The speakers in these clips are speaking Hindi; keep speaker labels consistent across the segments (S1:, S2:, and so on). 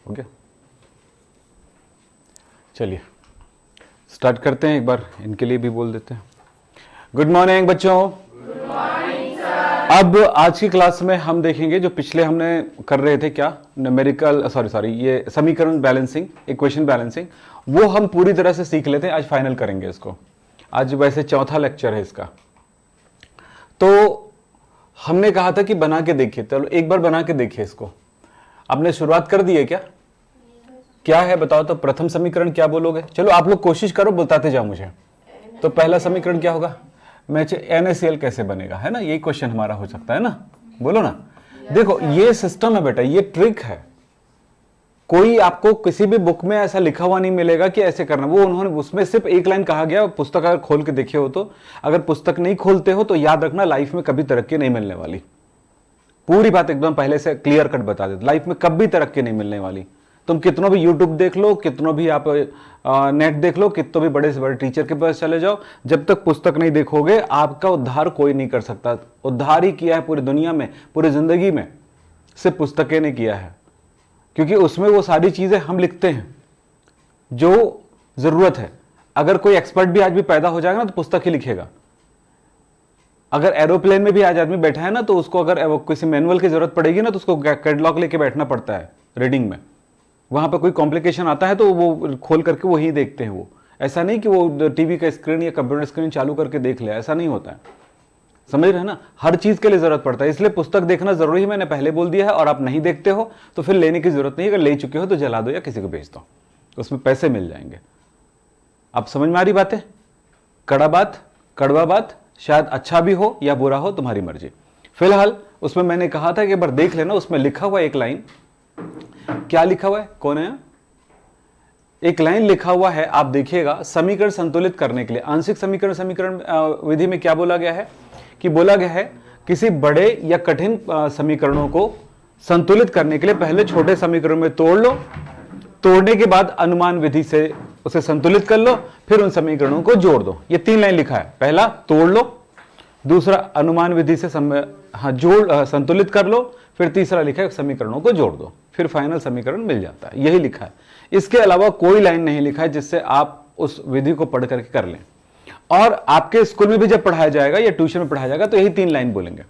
S1: हो गया। चलिए स्टार्ट करते हैं, एक बार इनके लिए भी बोल देते हैं। गुड मॉर्निंग बच्चों। Good morning sir. अब आज की क्लास में हम देखेंगे जो पिछले हमने कर रहे थे, क्या न्यूमेरिकल सॉरी ये समीकरण बैलेंसिंग, इक्वेशन बैलेंसिंग, वो हम पूरी तरह से सीख लेते हैं। आज फाइनल करेंगे इसको। आज वैसे चौथा लेक्चर है इसका। तो हमने कहा था कि बना के देखिए, चलो एक बार बना के देखिए इसको। आपने शुरुआत कर दी है क्या? क्या है बताओ तो। प्रथम समीकरण क्या बोलोगे? चलो आप लोग कोशिश करो, बताते जाओ मुझे। तो पहला समीकरण क्या होगा? NaCl कैसे बनेगा, है ना? यही क्वेश्चन हमारा हो सकता है ना, बोलो ना। देखो ये सिस्टम है बेटा, ये ट्रिक है। कोई आपको किसी भी बुक में ऐसा लिखा हुआ नहीं मिलेगा कि ऐसे करना। वो उन्होंने उसमें सिर्फ एक लाइन कहा गया, पुस्तक अगर खोल के देखे हो तो। अगर पुस्तक नहीं खोलते हो तो याद रखना, लाइफ में कभी तरक्की नहीं मिलने वाली। पूरी बात एकदम पहले से क्लियर कट बता देते, लाइफ में कभी तरक्की नहीं मिलने वाली। तुम कितनों भी यूट्यूब देख लो, कितनों भी आप नेट देख लो, कितनों भी बड़े से बड़े टीचर के पास चले जाओ, जब तक पुस्तक नहीं देखोगे आपका उद्धार कोई नहीं कर सकता। उद्धार ही किया है पूरी दुनिया में, पूरी जिंदगी में सिर्फ पुस्तकें ने किया है, क्योंकि उसमें वो सारी चीजें हम लिखते हैं जो जरूरत है। अगर कोई एक्सपर्ट भी आज भी पैदा हो जाएगा ना तो पुस्तक ही लिखेगा। अगर एरोप्लेन में भी आज आदमी बैठा है ना तो उसको अगर किसी मैनुअल की जरूरत पड़ेगी ना तो उसको कैटलॉग लेके बैठना पड़ता है रीडिंग में। वहां पर कोई कॉम्प्लिकेशन आता है तो वो खोल करके वही देखते हैं। वो ऐसा नहीं कि वो टीवी का स्क्रीन या कंप्यूटर स्क्रीन चालू करके देख ले, ऐसा नहीं होता है। समझ रहे हैं ना? हर चीज के लिए जरूरत पड़ता है, इसलिए पुस्तक देखना जरूरी है। मैंने पहले बोल दिया है। और आप नहीं देखते हो तो फिर लेने की जरूरत नहीं है। अगर ले चुके हो तो जला दो या किसी को बेच दो, उसमें पैसे मिल जाएंगे। आप समझ में आ रही बातें? कड़वा बात, शायद अच्छा भी हो या बुरा हो, तुम्हारी मर्जी। फिलहाल उसमें मैंने कहा था कि एक बार देख लेना, उसमें लिखा हुआ एक लाइन, क्या लिखा हुआ है? कौन है? एक लाइन लिखा हुआ है, आप देखिएगा। समीकरण संतुलित करने के लिए आंशिक समीकरण विधि में क्या बोला गया है कि बोला गया है किसी बड़े या कठिन समीकरणों को संतुलित करने के लिए पहले छोटे समीकरण में तोड़ लो, तोड़ने के बाद अनुमान विधि से उसे संतुलित कर लो, फिर उन समीकरणों को जोड़ दो। ये 3 लाइन लिखा है। पहला तोड़ लो, दूसरा अनुमान विधि से संतुलित कर लो, फिर तीसरा लिखा है समीकरणों को जोड़ दो, फिर फाइनल समीकरण मिल जाता है। यही लिखा है, इसके अलावा कोई लाइन नहीं लिखा है जिससे आप उस विधि को पढ़ करके कर लें। और आपके स्कूल में भी जब पढ़ाया जाएगा या ट्यूशन में पढ़ाया जाएगा तो यही 3 लाइन बोलेंगे।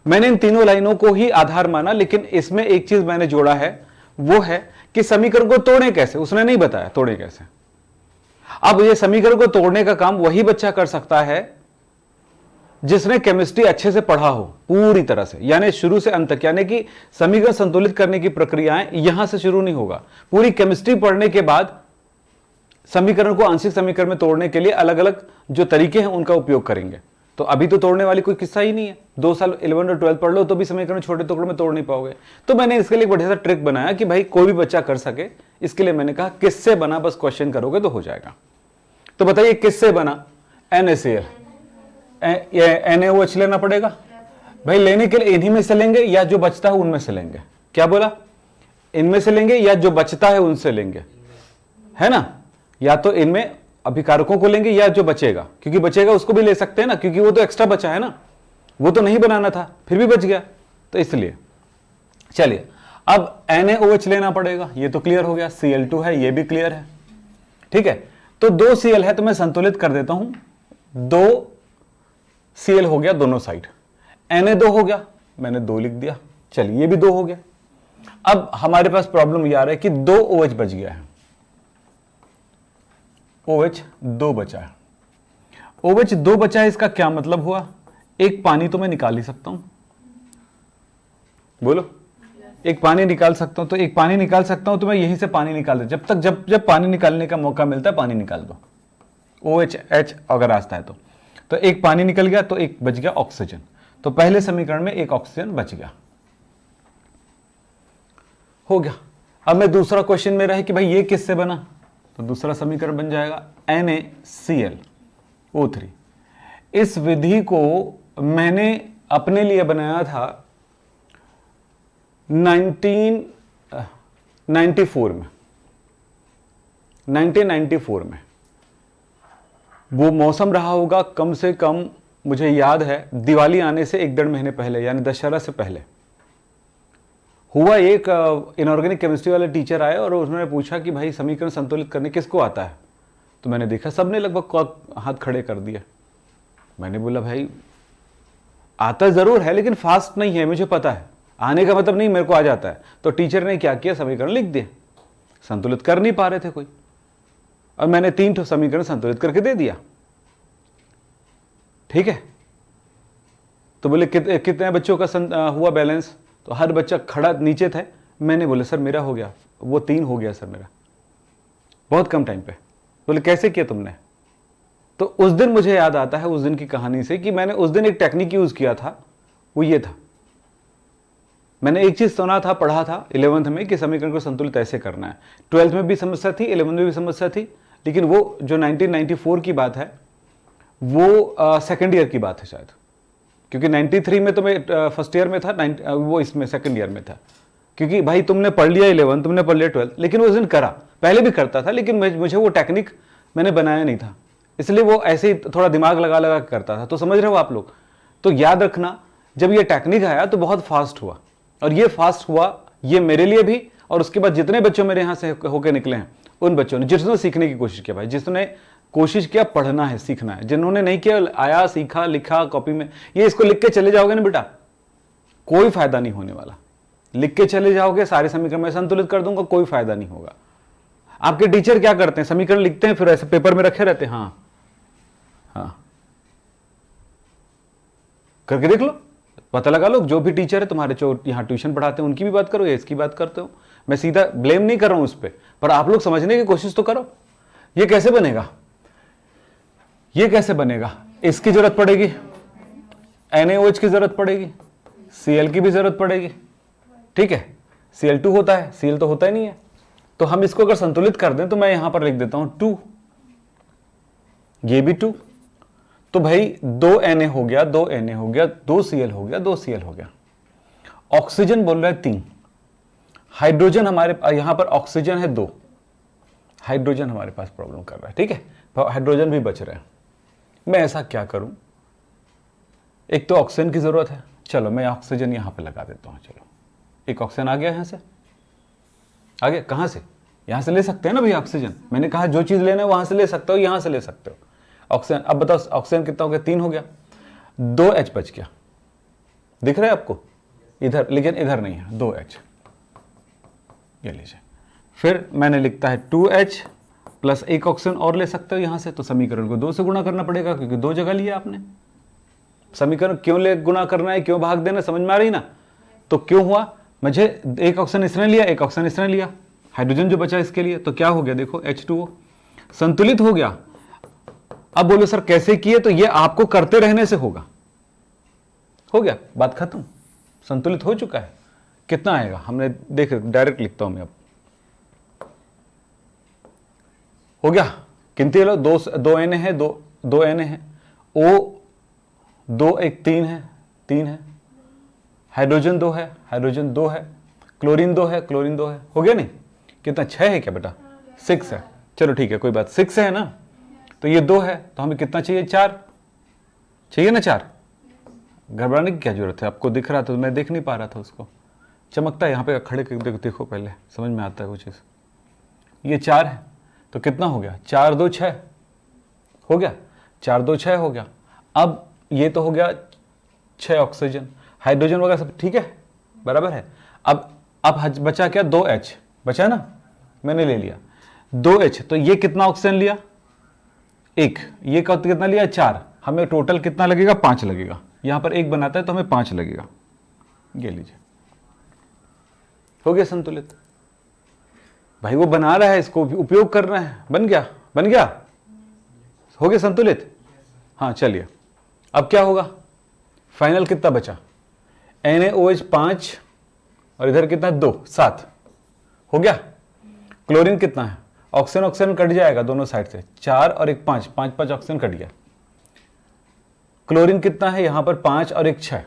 S1: मैंने इन तीनों लाइनों को ही आधार माना, लेकिन इसमें एक चीज मैंने जोड़ा है, वो है कि समीकरण को तोड़े कैसे। उसने नहीं बताया तोड़े कैसे। अब ये समीकरण को तोड़ने का काम वही बच्चा कर सकता है जिसने केमिस्ट्री अच्छे से पढ़ा हो पूरी तरह से, यानी शुरू से अंत तक। यानी कि समीकरण संतुलित करने की प्रक्रियाएं यहां से शुरू नहीं होगा। पूरी केमिस्ट्री पढ़ने के बाद समीकरण को आंशिक समीकरण में तोड़ने के लिए अलग अलग जो तरीके हैं उनका उपयोग करेंगे। तो अभी तो तोड़ने वाली कोई किस्सा ही नहीं है। 2 साल 11 और 12 पढ़ लो तो भी समीकरण छोटे टुकड़ों में तोड़ नहीं पाओगे। तो मैंने इसके लिए एक बढ़िया सा ट्रिक बनाया कि भाई कोई भी बच्चा कर सके। इसके लिए मैंने कहा किससे बना, बस क्वेश्चन करोगे तो हो जाएगा। तो बताइए किससे बना? NaCl। NaOH लेना पड़ेगा भाई। लेने के लिए इन्हीं में से लेंगे या जो बचता है उनमें से लेंगे? क्या बोला? इनमें से लेंगे या जो बचता है उनसे लेंगे, है ना? या तो इनमें अभिकारकों को लेंगे या जो बचेगा, क्योंकि बचेगा उसको भी ले सकते हैं ना, क्योंकि वो तो एक्स्ट्रा बचा है ना, वो तो नहीं बनाना था फिर भी बच गया, तो इसलिए। चलिए अब NaOH लेना पड़ेगा, ये तो क्लियर हो गया। Cl2 है, ये भी क्लियर है, ठीक है। तो 2 Cl है तो मैं संतुलित कर देता हूं। 2 Cl हो गया दोनों साइड। Na2 हो गया, मैंने 2 लिख दिया। चलिए ये भी 2 हो गया। अब हमारे पास प्रॉब्लम यह आ रहा है कि 2 OH बच गया है। OH 2 बचा है। OH 2 बचा है, इसका क्या मतलब हुआ? एक पानी तो मैं निकाल ही सकता हूं, बोलो। एक पानी निकाल सकता हूं, तो एक पानी निकाल सकता हूं तो मैं यहीं से पानी निकाल दे। जब पानी निकालने का मौका मिलता है पानी निकाल दो। OH अगर रास्ता है तो एक पानी निकल गया, तो एक बच गया ऑक्सीजन। तो पहले समीकरण में एक ऑक्सीजन बच गया, हो गया। अब मैं दूसरा क्वेश्चन में रहे कि भाई ये किससे बना, तो दूसरा समीकरण बन जाएगा NaClO3। इस विधि को मैंने अपने लिए बनाया था 1994 में। वो मौसम रहा होगा कम से कम, मुझे याद है दिवाली आने से 1 डेढ़ महीने पहले, यानी दशहरा से पहले हुआ एक इनऑर्गेनिक केमिस्ट्री वाले टीचर आए और उन्होंने पूछा कि भाई समीकरण संतुलित करने किसको आता है, तो मैंने देखा सबने लगभग हाथ खड़े कर दिया। मैंने बोला भाई आता ज़रूर है लेकिन फास्ट नहीं है, मुझे पता है, आने का मतलब नहीं मेरे को आ जाता है। तो टीचर ने क्या किया, समीकरण लिख दिए, संतुलित कर नहीं पा रहे थे कोई, और मैंने 3 समीकरण संतुलित करके दे दिया। ठीक है, तो बोले कितने बच्चों का हुआ बैलेंस, तो हर बच्चा खड़ा नीचे था। मैंने बोला सर मेरा हो गया, वो 3 हो गया सर मेरा, बहुत कम टाइम पे। बोले कैसे किया तुमने, तो उस दिन मुझे याद आता है उस दिन की कहानी से कि मैंने उस दिन एक टेक्निक यूज किया था, वो ये था, मैंने एक चीज सुना था, पढ़ा था 11th में कि समीकरण को संतुलित ऐसे करना है। 12th में भी समस्या थी, 11th में भी समस्या थी, लेकिन वो जो 1994 की बात है वो सेकेंड ईयर की बात है शायद, क्योंकि 93 में तो मैं फर्स्ट ईयर में था, वो इसमें सेकेंड ईयर में था। क्योंकि भाई तुमने पढ़ लिया 11, तुमने पढ़ लिया 12, लेकिन उस दिन करा, पहले भी करता था लेकिन मुझे वो टेक्निक मैंने बनाया नहीं था, इसलिए वो ऐसे ही थोड़ा दिमाग लगा लगा करता था। तो समझ रहे हो आप लोग, तो याद रखना जब ये टेक्निक आया तो बहुत फास्ट हुआ, और ये फास्ट हुआ ये मेरे लिए भी, और उसके बाद जितने बच्चों मेरे यहाँ से होके निकले हैं उन बच्चों ने, जिसने सीखने की कोशिश किया भाई, जिसने कोशिश किया पढ़ना है सीखना है, जिन्होंने नहीं किया आया सीखा लिखा कॉपी में, ये इसको लिख के चले जाओगे ना बेटा, कोई फायदा नहीं होने वाला। लिख के चले जाओगे सारे समीकरण मैं संतुलित कर दूंगा, कोई फायदा नहीं होगा। आपके टीचर क्या करते हैं, समीकरण लिखते हैं फिर ऐसे पेपर में रखे रहते हैं, हाँ हाँ करके देख लो, पता लगा लो। जो भी टीचर है तुम्हारे जो यहाँ ट्यूशन पढ़ाते हैं उनकी भी बात करो या इसकी बात करते हो, मैं सीधा ब्लेम नहीं कर रहा हूं उस पर आप लोग समझने की कोशिश तो करो। ये कैसे बनेगा, ये कैसे बनेगा, इसकी जरूरत पड़ेगी, NaOH की जरूरत पड़ेगी, Cl की भी जरूरत पड़ेगी, ठीक है। Cl2 होता है, Cl तो होता ही नहीं है, तो हम इसको अगर संतुलित कर दें तो मैं यहां पर लिख देता हूं 2, ये भी 2, तो भाई 2 Na हो गया, 2 Na हो गया, 2 Cl हो गया, 2 Cl हो गया। ऑक्सीजन बोल रहा है 3, हाइड्रोजन हमारे यहां पर ऑक्सीजन है 2, हाइड्रोजन हमारे पास प्रॉब्लम कर रहा है, ठीक है, हाइड्रोजन भी बच रहे हैं। मैं ऐसा क्या करूं, एक तो ऑक्सीजन की जरूरत है, चलो मैं ऑक्सीजन यहां पे लगा देता हूं। चलो एक ऑक्सीजन आ गया, यहां से आ गया, कहां से, यहां से ले सकते हैं ना भाई ऑक्सीजन, मैंने कहा जो चीज लेना है वहां से ले सकते हो, यहां से ले सकते हो ऑक्सीजन। अब बताओ ऑक्सीजन कितना हो गया, 3 हो गया, 2H बच गया, दिख रहा है आपको इधर, लेकिन इधर नहीं है, 2H, ये लीजिए। फिर मैंने लिखता है 2H प्लस एक ऑक्सीजन और ले सकते हो यहां से, तो समीकरण को 2 से गुणा करना पड़ेगा क्योंकि 2 जगह लिया आपने। समीकरण क्यों ले गुणा करना है, क्यों भाग देना, समझ में आ रही ना। तो क्यों हुआ, मुझे एक ऑक्सीजन इसने लिया, एक ऑक्सीजन इसने लिया, हाइड्रोजन जो बचा इसके लिए, तो क्या हो गया देखो H2O संतुलित हो गया। अब बोलो सर कैसे किए, तो ये आपको करते रहने से होगा, हो गया, बात खत्म, संतुलित हो चुका है। कितना आएगा हमने देख, डायरेक्ट लिखता हूं मैं, अब हो गया, गिनती लो, 2 Na है, 2 Na है, O 2 1 3 है, 3 है, हाइड्रोजन 2 है, हाइड्रोजन 2 है, क्लोरीन 2 है, क्लोरीन 2 है, हो गया नहीं, कितना 6 है क्या बेटा, 6 है, चलो ठीक है कोई बात, 6 है ना, तो ये 2 है, तो हमें कितना चाहिए, 4 चाहिए ना, 4। घबराने की क्या जरूरत है, आपको दिख रहा था तो मैं देख नहीं पा रहा था उसको, चमकता है यहाँ पे, खड़े देखो पहले समझ में आता है वो चीज़। ये 4 है तो कितना हो गया, 4 2 6 हो गया, 4 2 6 हो गया। अब ये तो हो गया 6 ऑक्सीजन, हाइड्रोजन वगैरह सब ठीक है, बराबर है। अब बचा क्या, 2H बचा ना, मैंने ले लिया 2H, तो ये कितना ऑक्सीजन लिया, 1, ये कितना लिया, 4, हमें टोटल कितना लगेगा, 5 लगेगा। यहां पर 1 बनाता है तो हमें 5 लगेगा, ये लीजिए, हो गया संतुलित। भाई वो बना रहा है, इसको उपयोग करना है, बन गया, बन गया, हो गया संतुलित। हाँ चलिए, अब क्या होगा, फाइनल कितना बचा, NaOH 5 और इधर कितना 2 7 हो गया। क्लोरीन कितना है, ऑक्सीजन ऑक्सीजन कट जाएगा दोनों साइड से, 4 और 1 5, 5 5 ऑक्सीजन कट गया। क्लोरीन कितना है यहां पर, 5 और 1 6।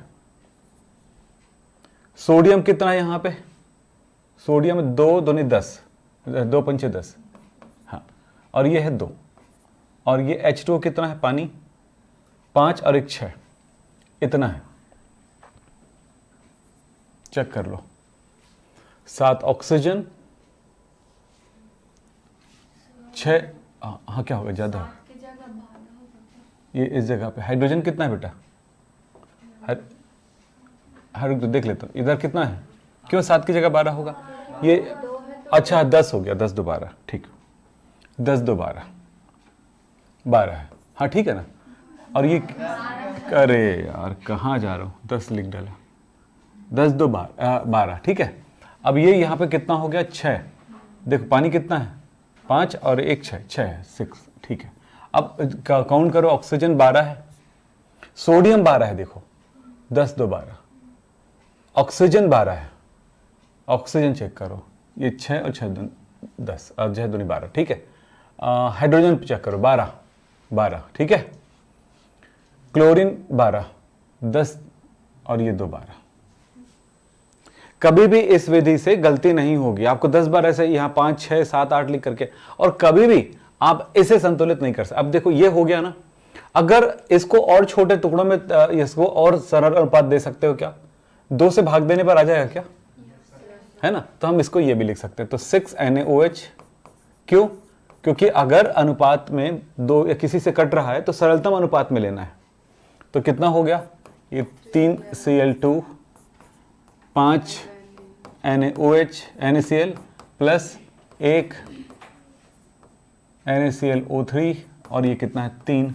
S1: सोडियम कितना है यहां पे, सोडियम 2 दूनी 10, 2 पंचे 10, हाँ, और ये है 2, और ये H2O कितना है, पानी 5 और 1 6, इतना है, चेक कर लो। 7 ऑक्सीजन, 6 हाँ क्या होगा ज़्यादा, ये इस जगह पे हाइड्रोजन कितना है बेटा, हर देख लेता हूँ इधर कितना है, क्यों 7 की जगह 12 होगा, ये अच्छा 10 हो गया, 10 2 12, ठीक, 10 2 12, 12 है, हाँ ठीक है ना। और ये अरे यार कहाँ जा रहा हूँ, 10 लिख डाला, 10 2 12, ठीक है। अब ये यहाँ पे कितना हो गया, 6, देखो पानी कितना है, 5 और 1 6, 6 है, 6, ठीक है। अब काउंट करो, ऑक्सीजन 12 है, सोडियम 12 है, देखो 10 2 12, ऑक्सीजन 12 है, ऑक्सीजन चेक करो, ये 6 और 6 10 और 6 दूनी 12, ठीक है। हाइड्रोजन चेक करो, 12 12, ठीक है। क्लोरीन 12, 10 और ये 2 12। कभी भी इस विधि से गलती नहीं होगी, आपको 10 बार ऐसे यहाँ 5 6 7 8 लिख करके, और कभी भी आप इसे संतुलित नहीं कर सकते। अब देखो ये हो गया ना, अगर इसको और छोटे टुकड़ों में इसको और सरल अनुपात दे सकते हो क्या, 2 से भाग देने पर आ जाएगा क्या, है ना। तो हम इसको ये भी लिख सकते हैं, तो 6 NaOH, क्यों, क्योंकि अगर अनुपात में 2 या किसी से कट रहा है तो सरलतम अनुपात में लेना है। तो कितना हो गया, ये 3 Cl2, 5 NaOH NaCl plus 1 NaClO3, और ये कितना है 3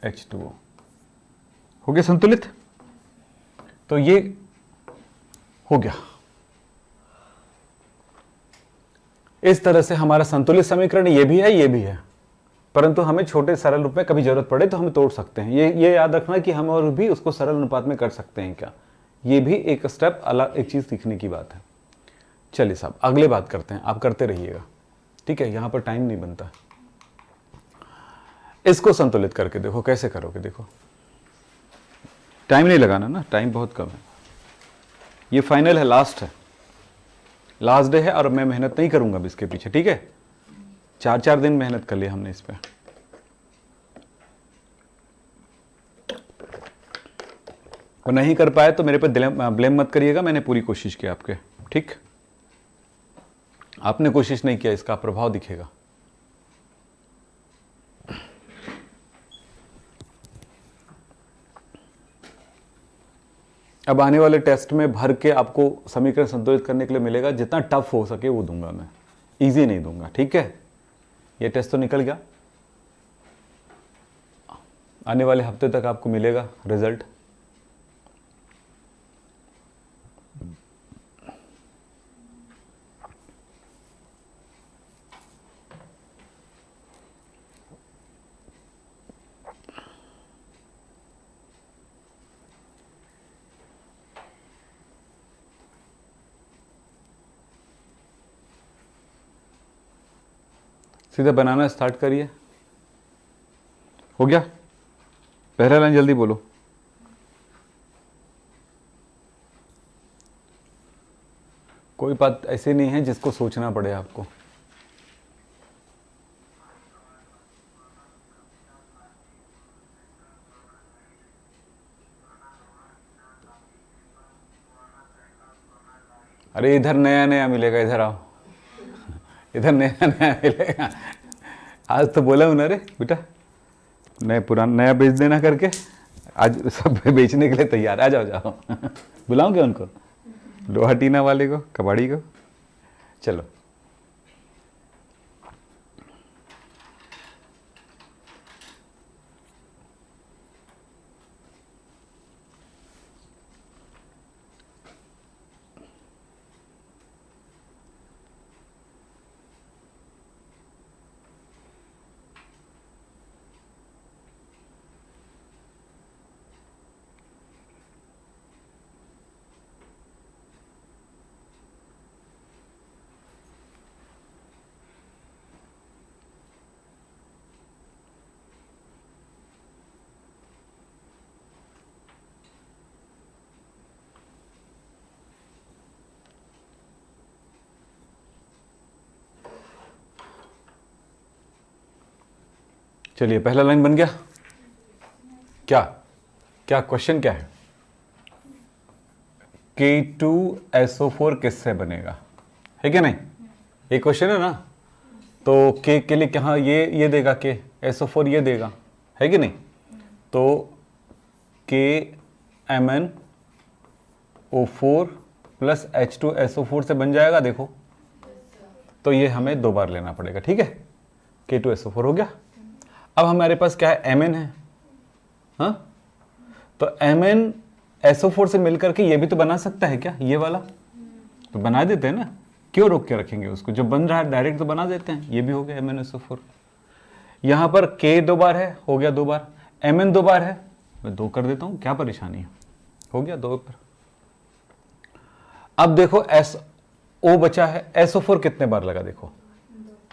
S1: H2O, हो गया संतुलित। तो ये हो गया, इस तरह से हमारा संतुलित समीकरण ये भी है, ये भी है, परंतु हमें छोटे सरल रूप में कभी जरूरत पड़े तो हम तोड़ सकते हैं। ये याद रखना कि हम और भी उसको सरल अनुपात में कर सकते हैं क्या, ये भी एक स्टेप अलग, एक चीज सीखने की बात है। चलिए साहब अगले बात करते हैं, आप करते रहिएगा, ठीक है, यहां पर टाइम नहीं बनता। इसको संतुलित करके देखो कैसे करोगे, देखो टाइम नहीं लगाना ना, टाइम बहुत कम है, ये फाइनल है, लास्ट है, लास्ट डे है, और मैं मेहनत नहीं करूंगा अब इसके पीछे, ठीक है। 4 दिन मेहनत कर लिया हमने इस पे। और नहीं कर पाए तो मेरे पे ब्लेम मत करिएगा, मैंने पूरी कोशिश की आपके, ठीक। आपने कोशिश नहीं किया, इसका प्रभाव दिखेगा। अब आने वाले टेस्ट में भर के आपको समीकरण संतुलित करने के लिए मिलेगा, जितना टफ हो सके वो दूंगा मैं, इजी नहीं दूंगा, ठीक है। ये टेस्ट तो निकल गया, आने वाले हफ्ते तक आपको मिलेगा रिजल्ट। सीधे बनाना स्टार्ट करिए, हो गया, पहला लाइन जल्दी बोलो। कोई बात ऐसी नहीं है जिसको सोचना पड़े आपको। अरे इधर नया नया मिलेगा, इधर आओ, इधर नया नया मिलेगा। आज तो बोला हूं ना रे बेटा, नया पुराना नया बेच देना करके, आज सब बेचने के लिए तैयार, आ जाओ जाओ। बुलाऊं क्या उनको, लोहा टीना वाले को, कबाड़ी को, चलो। चलिए पहला लाइन बन गया, क्या क्या क्वेश्चन क्या है, K2SO4 किससे बनेगा, है क्या नहीं? एक क्वेश्चन है ना, तो K के लिए क्या ये देगा, KSO4 ये देगा, है कि नहीं? तो KMnO4 प्लस H2SO4 से बन जाएगा, देखो। तो ये हमें 2 बार लेना पड़ेगा, ठीक है? K2SO4 हो गया। अब हमारे पास क्या है, Mn है, हाँ? तो MnSO4 से मिलकर के ये भी तो बना सकता है क्या, ये वाला? तो बना देते हैं ना, क्यों रोक के रखेंगे उसको? जो बन रहा है डायरेक्ट तो बना देते हैं। ये भी हो गया MnSO4। यहां पर K 2 बार है, हो गया 2 बार। Mn 2 बार है, मैं 2 कर देता हूं, क्या परेशानी है, हो गया 2 पर। अब देखो SO बचा है, SO4 कितने बार लगा, देखो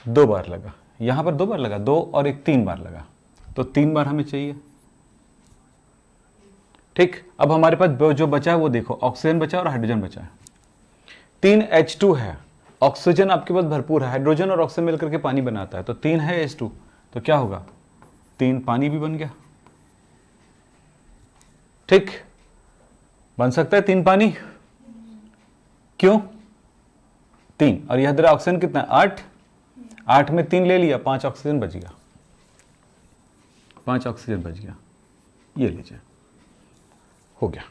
S1: 2 बार लगा। यहां पर 2 बार लगा, 2 और 1 3 बार लगा, तो 3 बार हमें चाहिए, ठीक। अब हमारे पास जो बचा है वो देखो, ऑक्सीजन बचा और हाइड्रोजन बचा है। 3 H2 है, ऑक्सीजन आपके पास भरपूर है, हाइड्रोजन और ऑक्सीजन मिलकर के पानी बनाता है, तो 3 है H2, तो क्या होगा, 3 पानी भी बन गया, ठीक। बन सकता है 3 पानी, क्यों 3, और यह इधर ऑक्सीजन कितना है 8, 8 में 3 ले लिया, 5 ऑक्सीजन बच गया, 5 ऑक्सीजन बच गया, ये लीजिए, हो गया।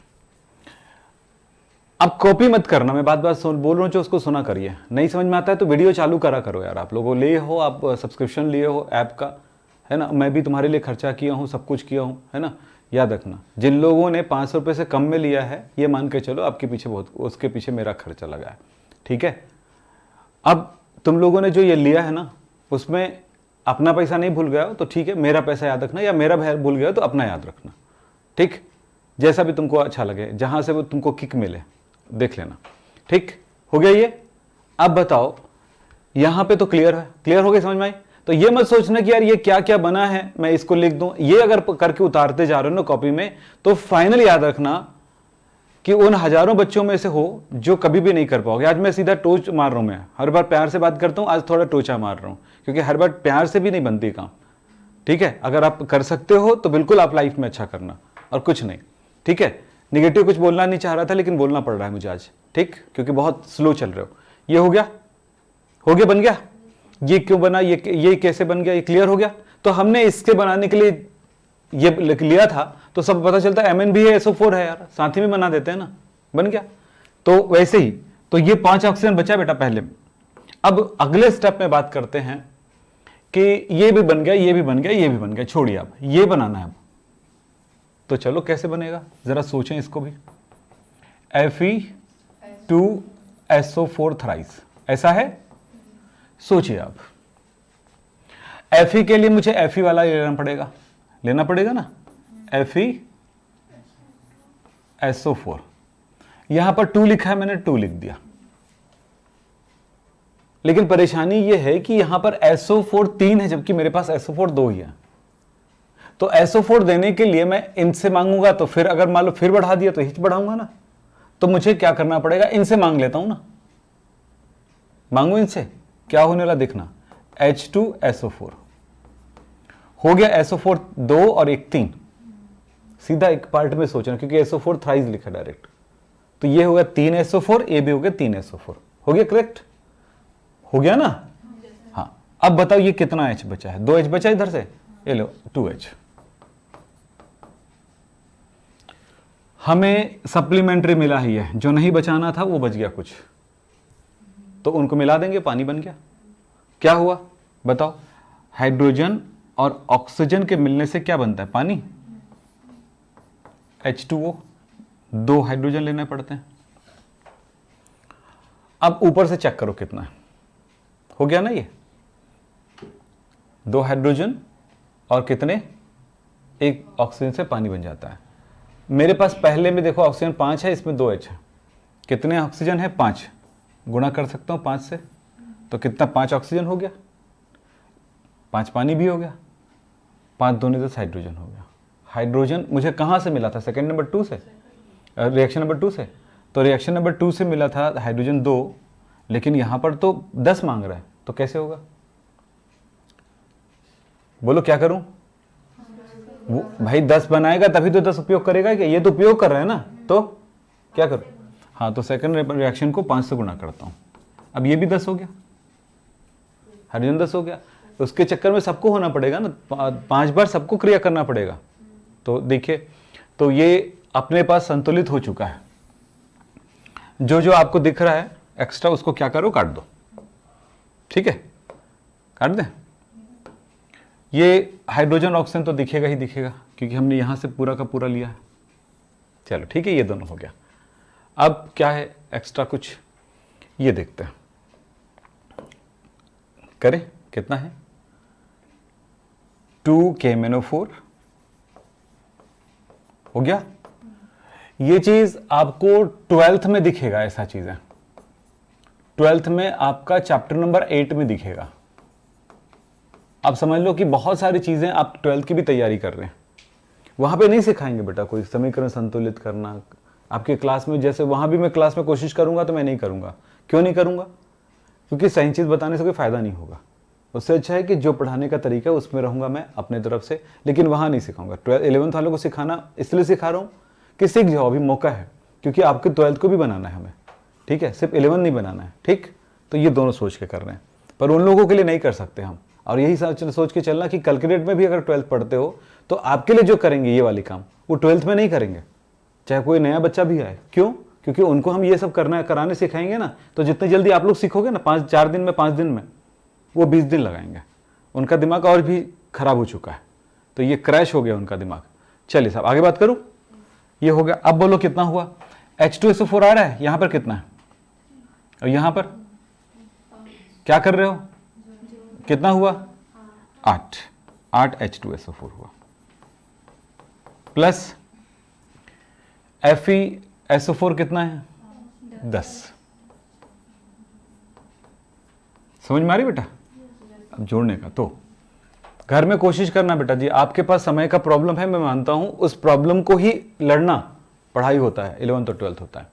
S1: अब कॉपी मत करना, मैं बात बोल रहा हूँ, जो उसको सुना करिए। नहीं समझ में आता है तो वीडियो चालू करा करो यार, आप लोगों ले हो, आप सब्सक्रिप्शन लिए हो ऐप का, है ना? मैं भी तुम्हारे लिए खर्चा किया हूँ, सब कुछ किया हूँ, है ना? याद रखना, जिन लोगों ने 500 रुपये से कम में लिया है, ये मान के चलो आपके पीछे बहुत, उसके पीछे मेरा खर्चा लगा है, ठीक है? अब तुम लोगों ने जो ये लिया है ना, उसमें अपना पैसा नहीं भूल गया हो तो ठीक है, मेरा पैसा याद रखना, या मेरा भूल गया हो तो अपना याद रखना, ठीक? जैसा भी तुमको अच्छा लगे, जहां से वो तुमको किक मिले, देख लेना, ठीक हो गया ये। अब बताओ, यहां पे तो क्लियर है, क्लियर हो गया, समझ में आई? तो ये मत सोचना कि यार ये क्या क्या बना है, मैं इसको लिख दूं। ये अगर करके उतारते जा रहे हो ना कॉपी में, तो फाइनल याद रखना कि उन हजारों बच्चों में से हो जो कभी भी नहीं कर पाओगे। आज मैं सीधा टोच मार रहा हूं, मैं हर बार प्यार से बात करता हूं, आज थोड़ा टोचा मार रहा हूं, क्योंकि हर बार प्यार से भी नहीं बनती काम, ठीक है? अगर आप कर सकते हो तो बिल्कुल आप लाइफ में अच्छा करना, और कुछ नहीं, ठीक है? निगेटिव कुछ बोलना नहीं चाह रहा था, लेकिन बोलना पड़ रहा है मुझे आज, ठीक? क्योंकि बहुत स्लो चल रहे हो। ये हो गया, हो गया, बन गया। ये क्यों बना, ये कैसे बन गया, ये क्लियर हो गया। तो हमने इसके बनाने के लिए ये लिया था, तो सब पता चलता है Mn भी है, SO4 है यार, साथ ही में बना देते हैं ना, बन गया। तो वैसे ही, तो ये 5 ऑक्सीजन बचा बेटा पहले। अब अगले स्टेप में बात करते हैं कि ये भी बन गया, ये भी बन गया, ये भी बन गया, छोड़िए, अब ये बनाना है। अब तो चलो कैसे बनेगा, जरा सोचें इसको भी। Fe2SO4 थ्राइस, ऐसा है, सोचिए आप। Fe के लिए मुझे Fe वाला लेना पड़ेगा ना, FeSO4। यहां पर 2 लिखा है, मैंने 2 लिख दिया, लेकिन परेशानी यह है कि यहां पर SO4 3 है, जबकि मेरे पास SO4 2 ही है। तो SO4 देने के लिए मैं इनसे मांगूंगा, तो फिर अगर मान लो फिर बढ़ा दिया तो हिच बढ़ाऊंगा ना, तो मुझे क्या करना पड़ेगा, इनसे मांग लेता हूं ना, मांगू इनसे, क्या होने वाला देखना, H2SO4 हो गया। SO4 2 और 1 3, सीधा एक पार्ट में सोचना, क्योंकि SO4 थ्राइस लिखा डायरेक्ट, तो ये हो गया 3 SO4, ये भी हो गया 3 SO4, हो गया करेक्ट, हो गया ना? हाँ, अब बताओ ये कितना H बचा है, 2 H बचा इधर से, ये लो 2H। हमें सप्लीमेंट्री मिला ही है, जो नहीं बचाना था वो बच गया कुछ, तो उनको मिला देंगे, पानी बन गया। क्या हुआ बताओ, हाइड्रोजन और ऑक्सीजन के मिलने से क्या बनता है, पानी, H2O, 2 हाइड्रोजन लेने पड़ते हैं। अब ऊपर से चेक करो कितना है, हो गया ना, ये 2 हाइड्रोजन और कितने, 1 ऑक्सीजन से पानी बन जाता है। मेरे पास पहले में देखो ऑक्सीजन 5 है, इसमें 2 H है, कितने ऑक्सीजन है 5, गुणा कर सकता हूं 5 से, तो कितना 5 ऑक्सीजन हो गया, 5 पानी भी हो गया, 5 दूनी 10 हाइड्रोजन हो गया। हाइड्रोजन मुझे कहां से मिला था, सेकंड नंबर 2 से, रिएक्शन नंबर 2 से, तो रिएक्शन नंबर 2 से मिला था हाइड्रोजन 2, लेकिन यहां पर तो 10 मांग रहा है, तो कैसे होगा, बोलो क्या करूं? वो भाई 10 बनाएगा तभी तो 10 उपयोग करेगा, क्या ये तो उपयोग कर रहा है ना, तो क्या करूं? हाँ, तो सेकंड रिएक्शन को 5 से गुना करता हूँ। अब ये भी 10 हो गया, हाइड्रोजन 10 हो गया। उसके चक्कर में सबको होना पड़ेगा ना, 5 बार सबको क्रिया करना पड़ेगा। तो देखिए, तो ये अपने पास संतुलित हो चुका है। जो जो आपको दिख रहा है एक्स्ट्रा, उसको क्या करो, काट दो। ठीक है, काट दें। ये हाइड्रोजन ऑक्सीजन तो दिखेगा ही दिखेगा, क्योंकि हमने यहां से पूरा का पूरा लिया है। चलो ठीक है, ये दोनों हो गया। अब क्या है एक्स्ट्रा कुछ, ये देखते हैं, करें कितना है, 2KMnO4 हो गया। ये चीज आपको 12th में दिखेगा, ऐसा चीज है 12th में आपका चैप्टर नंबर 8 में दिखेगा। आप समझ लो कि बहुत सारी चीजें आप 12th की भी तैयारी कर रहे हैं, वहां पे नहीं सिखाएंगे बेटा कोई समीकरण संतुलित करना आपके क्लास में। जैसे वहां भी मैं क्लास में कोशिश करूंगा तो मैं नहीं करूंगा। क्यों नहीं करूंगा? क्योंकि सही चीज बताने से कोई फायदा नहीं होगा। उससे अच्छा है कि जो पढ़ाने का तरीका है उसमें रहूंगा मैं अपने तरफ से, लेकिन वहां नहीं सिखाऊंगा। 11th वालों को सिखाना इसलिए सिखा रहा हूं कि सीख जाओ, अभी मौका है, क्योंकि आपके 12th को भी बनाना है हमें। ठीक है, सिर्फ 11 नहीं बनाना है। ठीक, तो ये दोनों सोच के कर रहे हैं, पर उन लोगों के लिए नहीं कर सकते हम। और यही सोच के चलना कि कल के डेट में भी अगर 12th पढ़ते हो तो आपके लिए जो करेंगे ये वाली काम, वो 12th में नहीं करेंगे, चाहे कोई नया बच्चा भी आए। क्यों? क्योंकि उनको हम ये सब करना कराने सिखाएंगे ना, तो जितने जल्दी आप लोग सीखोगे ना, 4 दिन में 5 दिन में, वो 20 दिन लगाएंगे। उनका दिमाग और भी खराब हो चुका है, तो ये क्रैश हो गया उनका दिमाग। चलिए साहब आगे बात करूं, ये हो गया। अब बोलो कितना हुआ, H2SO4 आ रहा है, यहां पर कितना है, और यहां पर क्या कर रहे हो, कितना हुआ, 8 H2SO4 हुआ, प्लस FeSO4 कितना है, 10। समझ में आ रही बेटा? अब जोड़ने का तो घर में कोशिश करना बेटा जी। आपके पास समय का प्रॉब्लम है, मैं मानता हूं, उस प्रॉब्लम को ही लड़ना पढ़ाई होता है, 11th और 12th होता है।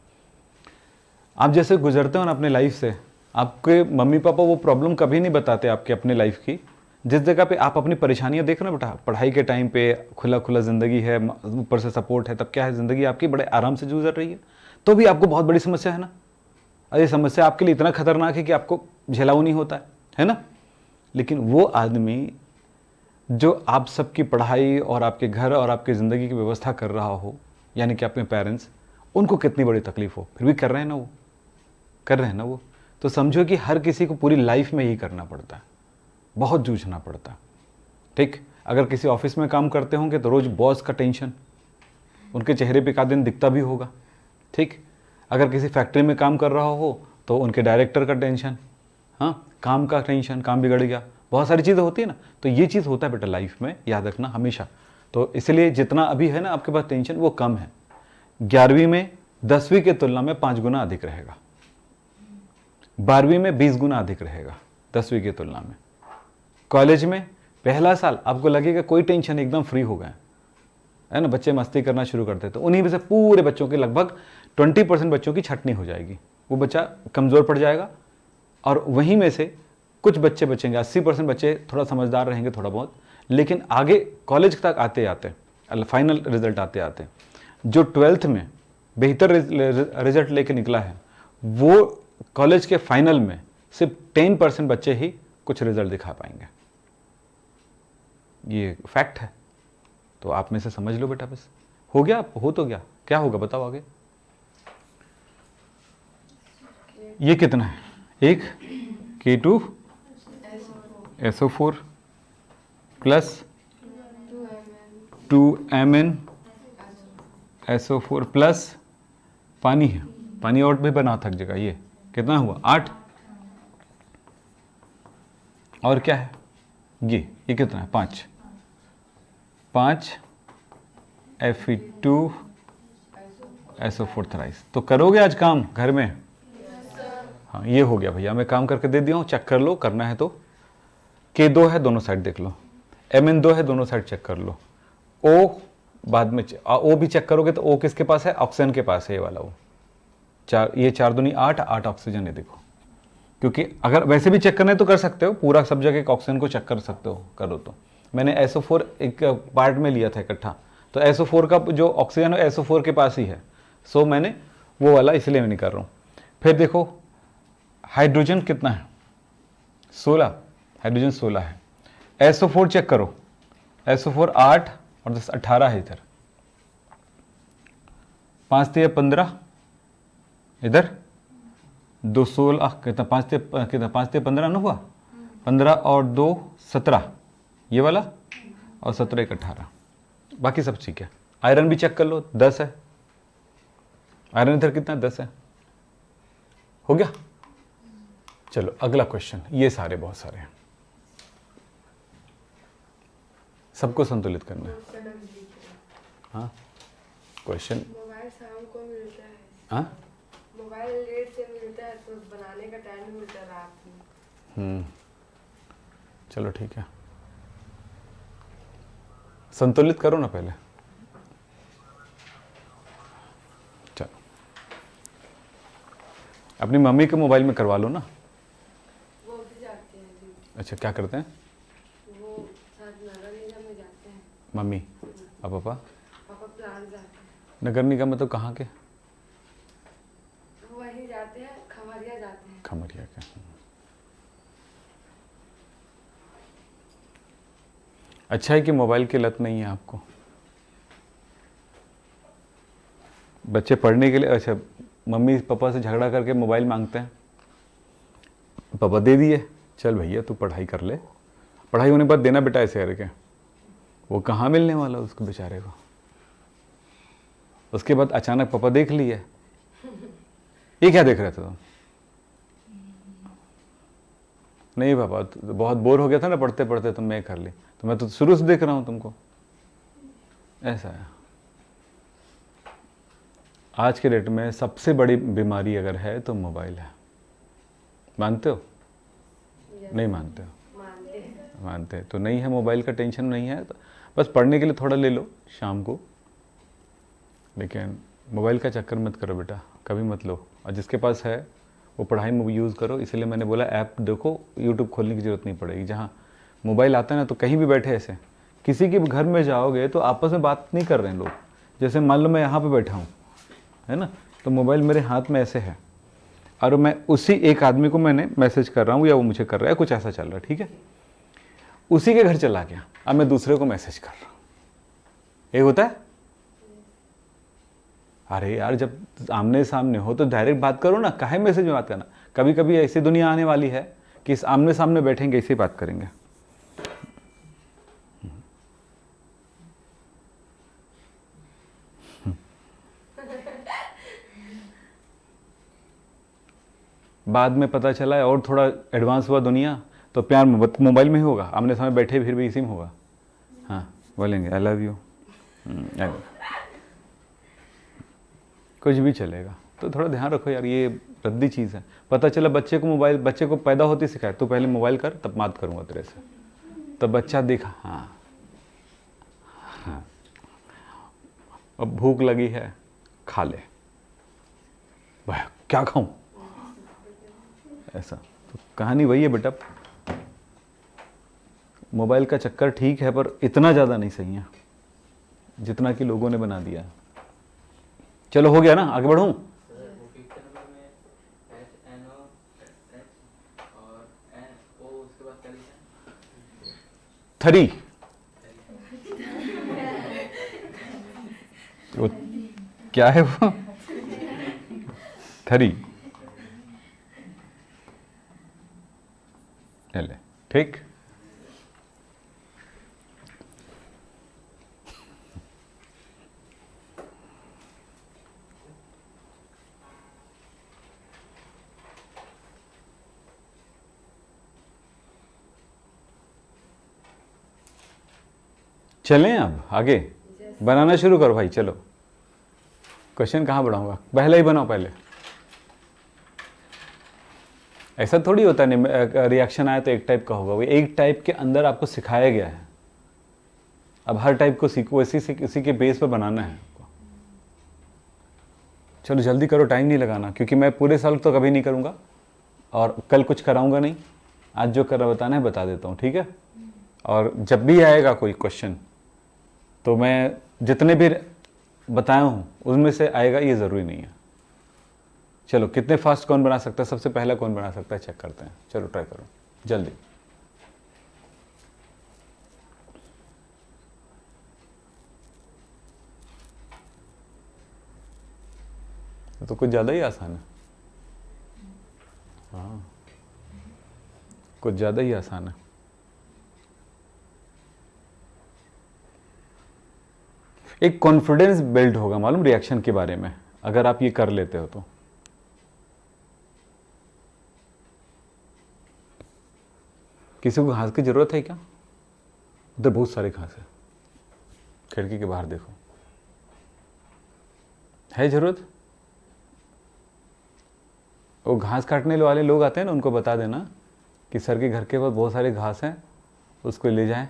S1: आप जैसे गुजरते हो ना अपने लाइफ से, आपके मम्मी पापा वो प्रॉब्लम कभी नहीं बताते आपके अपने लाइफ की। जिस जगह पे आप अपनी परेशानियां देख रहे हो बेटा, पढ़ाई के टाइम पे खुला खुला जिंदगी है, ऊपर से सपोर्ट है, तब क्या है, जिंदगी आपकी बड़े आराम से गुजर रही है, तो भी आपको बहुत बड़ी समस्या है ना। अरे समस्या आपके लिए इतना खतरनाक है कि आपको झेलाऊ नहीं होता है ना। लेकिन वो आदमी जो आप सबकी पढ़ाई और आपके घर और आपकी ज़िंदगी की व्यवस्था कर रहा हो, यानी कि आपके पेरेंट्स, उनको कितनी बड़ी तकलीफ हो, फिर भी कर रहे हैं ना, वो कर रहे हैं ना वो। तो समझो कि हर किसी को पूरी लाइफ में यही करना पड़ता है, बहुत जूझना पड़ता है। ठीक, अगर किसी ऑफिस में काम करते होंगे तो रोज़ बॉस का टेंशन उनके चेहरे पे का दिन दिखता भी होगा। ठीक, अगर किसी फैक्ट्री में काम कर रहा हो तो उनके डायरेक्टर का टेंशन, हाँ, काम का टेंशन, काम बिगड़ गया, बहुत सारी चीज़ें होती है ना। तो ये चीज़ होता है बेटा लाइफ में, याद रखना हमेशा। तो इसलिए जितना अभी है ना आपके पास टेंशन, वो कम है। 11वीं में 10वीं के तुलना में 5 गुना अधिक रहेगा, 12वीं में 20 गुना अधिक रहेगा 10वीं की तुलना में। कॉलेज में पहला साल आपको लगेगा कोई टेंशन, एकदम फ्री हो गए है ना, बच्चे मस्ती करना शुरू करते, तो उन्हीं में से पूरे बच्चों के लगभग 20% बच्चों की छटनी हो जाएगी, वो बच्चा कमज़ोर पड़ जाएगा। और वहीं में से कुछ बच्चे बचेंगे, 80% बच्चे थोड़ा समझदार रहेंगे थोड़ा बहुत। लेकिन आगे कॉलेज तक आते आते, फाइनल रिजल्ट आते आते, जो 12th में बेहतर रिजल्ट लेके निकला है, वो कॉलेज के फाइनल में सिर्फ 10% बच्चे ही कुछ रिजल्ट दिखा पाएंगे। ये फैक्ट है, तो आप में से समझ लो बेटा, बस हो गया, हो तो गया, क्या होगा बताओ आगे। ये कितना है, एक K2SO4 प्लस 2MnSO4 प्लस पानी है, पानी और भी बना थक जगह। ये कितना हुआ, 8। और क्या है, ये कितना है, 5 Fe2SO4 थ्राइस। तो करोगे आज काम घर में? हाँ, ये हो गया भैया, मैं काम करके दे दिया हूँ, चेक कर लो, करना है तो। K2 है, दोनों साइड देख लो। Mn2 है, दोनों साइड चेक कर लो। O बाद में O भी चेक करोगे तो O किसके पास है, ऑक्सीजन के पास है, ये वाला O। ये 4 दूनी 8 ऑक्सीजन है, देखो। क्योंकि अगर वैसे भी चेक करना है तो कर सकते हो, पूरा सब जगह ऑक्सीजन को चेक कर सकते हो, करो तो। मैंने SO4 एक पार्ट में लिया था इकट्ठा, तो SO4 का जो ऑक्सीजन है SO4 के पास ही है, सो मैंने वो वाला इसलिए मैं नहीं कर रहा हूँ। फिर देखो हाइड्रोजन कितना है, 16, हाइड्रोजन 16 है। SO4 चेक करो, SO4 8 और 10 18 है इधर, 5 3 15, इधर 2 16 कितना, 5 कितना, 5 3 15 ना हुआ, 15 और 2 17 ये वाला, और 17 1 18, बाकी सब ठीक है। आयरन भी चेक कर लो, 10 है, आयरन इधर कितना, 10 है, हो गया। चलो अगला क्वेश्चन, ये सारे बहुत सारे हैं, सबको संतुलित करना है। हाँ क्वेश्चन,
S2: मोबाइल शाम को मिलता है,
S1: हाँ
S2: मोबाइल लेट से मिलता है तो बनाने का टाइम नहीं मिलता रात में।
S1: चलो ठीक है, संतुलित करो ना पहले। चलो अपनी मम्मी के मोबाइल में करवा लो ना।
S2: वो भी जाते हैं जी।
S1: अच्छा क्या करते हैं?
S2: वो शायद नगर निगम में जाते हैं।
S1: मम्मी और पापा?
S2: पापा प्लांट जाते हैं।
S1: नगर निगम में तो कहाँ के?
S2: वहीं जाते हैं, खमरिया जाते हैं।
S1: खमरिया के। अच्छा है कि मोबाइल की लत नहीं है आपको। बच्चे पढ़ने के लिए, अच्छा मम्मी पापा से झगड़ा करके मोबाइल मांगते हैं, पापा दे दिए, चल भैया तू पढ़ाई कर ले, पढ़ाई होने के बाद देना बेटा ऐसे करके, वो कहाँ मिलने वाला उसको बेचारे को। उसके बाद अचानक पापा देख लिए, ये क्या देख रहे थे तुम? नहीं पापा तो बहुत बोर हो गया था ना पढ़ते पढ़ते, तो मैं कर ली, तो मैं तो शुरू से देख रहा हूं तुमको। ऐसा है। आज के डेट में सबसे बड़ी बीमारी अगर है तो मोबाइल है। मानते हो? नहीं मानते हो?
S2: मानते हैं।
S1: मानते हैं तो नहीं है, मोबाइल का टेंशन नहीं है, तो बस पढ़ने के लिए थोड़ा ले लो शाम को, लेकिन मोबाइल का चक्कर मत करो बेटा, कभी मत लो। और जिसके पास है वो पढ़ाई में यूज़ करो। इसलिए मैंने बोला ऐप देखो, यूट्यूब खोलने की ज़रूरत नहीं पड़ेगी। जहाँ मोबाइल आता है ना, तो कहीं भी बैठे ऐसे किसी के घर में जाओगे तो आपस में बात नहीं कर रहे हैं लोग। जैसे मान लो मैं यहाँ पे बैठा हूँ, है ना, तो मोबाइल मेरे हाथ में ऐसे है और मैं उसी एक आदमी को मैंने मैसेज कर रहा हूँ या वो मुझे कर रहा है, कुछ ऐसा चल रहा है, ठीक है। उसी के घर चला गया, अब मैं दूसरे को मैसेज कर रहा हूँ, ये होता है। अरे यार जब आमने सामने हो तो डायरेक्ट बात करो ना, काहे मैसेज में बात करना। कभी कभी ऐसी दुनिया आने वाली है कि इस आमने सामने बैठेंगे, इसी बात करेंगे। बाद में पता चला है और थोड़ा एडवांस हुआ दुनिया, तो प्यार मोबाइल में ही होगा, आमने सामने बैठे फिर भी इसी में होगा। हाँ बोलेंगे आई लव यू, कुछ भी चलेगा। तो थोड़ा ध्यान रखो यार, ये रद्दी चीज़ है। पता चला बच्चे को मोबाइल, बच्चे को पैदा होते सिखाए तो पहले मोबाइल कर तब बात करूँगा तेरे से, तब बच्चा देखा हाँ हाँ अब भूख लगी है खा ले, भाई क्या खाऊं, ऐसा। तो कहानी वही है बेटा, मोबाइल का चक्कर ठीक है पर इतना ज़्यादा नहीं सही है जितना कि लोगों ने बना दिया है। चलो हो गया ना, आगे बढ़ूं? थरी, वो क्या है वो? थरी, ले ठीक। चलें अब आगे बनाना शुरू करो भाई। चलो क्वेश्चन कहाँ बढ़ाऊंगा, पहले ही बनाओ पहले। ऐसा थोड़ी होता है रिएक्शन आया तो एक टाइप का होगा, वो एक टाइप के अंदर आपको सिखाया गया है। अब हर टाइप को सीखो, इसी के बेस पर बनाना है आपको। चलो जल्दी करो, टाइम नहीं लगाना, क्योंकि मैं पूरे साल तो कभी नहीं करूँगा और कल कुछ कराऊंगा नहीं। आज जो कर बताना है बता देता हूँ, ठीक है। और जब भी आएगा कोई क्वेश्चन तो मैं जितने भी बताया हूँ उनमें से आएगा, ये ज़रूरी नहीं है। चलो कितने फास्ट कौन बना सकता है, सबसे पहला कौन बना सकता है चेक करते हैं। चलो ट्राई करो जल्दी। तो कुछ ज़्यादा ही आसान है। हाँ, कुछ ज़्यादा ही आसान है। एक कॉन्फिडेंस बिल्ड होगा मालूम रिएक्शन के बारे में, अगर आप ये कर लेते हो तो। किसी को घास की जरूरत है क्या? उधर बहुत सारे घास है, खिड़की के बाहर देखो, है जरूरत? वो घास काटने वाले लोग आते हैं ना, उनको बता देना कि सर के घर के पास बहुत सारे घास हैं, उसको ले जाएं।